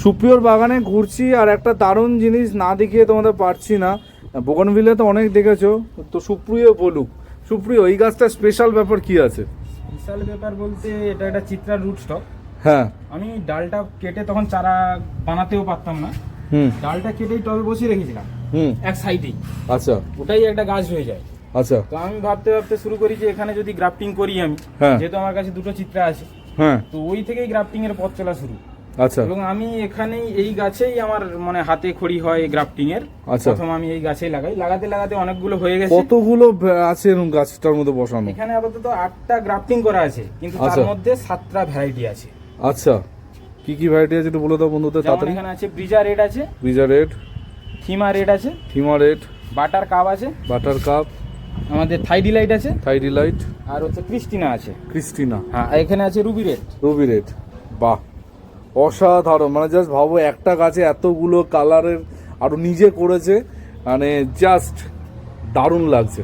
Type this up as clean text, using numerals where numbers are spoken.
সুপ্রিয়র বাগানে ঘুরছি আর একটা দারুণ জিনিস না দেখিয়ে তোমাদের পারছি না। বোগানভিলে তো অনেক দেখেছো, তো সুপ্রিয় বলুক। সুপ্রিয়, এই গাছটা স্পেশাল ব্যাপার কি আছে? স্পেশাল ব্যাপার বলতে এটা একটা চিত্রা রুট স্টক। হ্যাঁ। আমি ডালটা কেটে তখন চারা বানাতেও পারতাম না, ডালটা কেটেই টবে বসিয়ে রেখেছিলাম এক সাইডেই। আচ্ছা। ওটাই একটা গাছ হয়ে যায়। আচ্ছা। তো আমি ভাবতে ভাবতে শুরু করি যে এখানে যদি গ্রাফটিং করি আমি, যেহেতু আমার কাছে দুটো চিত্রা আছে, হ্যাঁ, তো ওই থেকেই গ্রাফটিং এর পথ চলা শুরু। আচ্ছা। এবং আমি এখানেই এই গাছেই আমার মানে হাতে খড়ি হয় গ্রাফটিং এর। আচ্ছা। প্রথম আমি এই গাছেই লাগাই, লাগাতে লাগাতে অনেকগুলো হয়ে গেছে। কতগুলো আছে এরকম গাছটার মধ্যে বসানো? এখানে আপাতত 8টা গ্রাফটিং করা আছে, কিন্তু তার মধ্যে 7টা ভ্যারাইটি আছে। আচ্ছা, কি কি ভ্যারাইটি আছে একটু বলে দাও বন্ধুদের তাড়াতাড়ি। এখানে আছে ব্রিজা রেড আছে, ব্রিজা রেড, থিমা রেড আছে, থিমা রেড, বাটার কাপ আছে, বাটার কাপ, আমাদের থাই ডিলাইট আছে, থাই ডিলাইট, আর হচ্ছে ক্রিস্টিনা আছে। ক্রিস্টিনা, হ্যাঁ, এখানে আছে রুবি রেড। রুবি রেড, বাহ অসাধারণ। মানে জাস্ট ভাবো একটা গাছে এতগুলো কালারের আরো নিজে করেছে, মানে জাস্ট দারুণ লাগছে।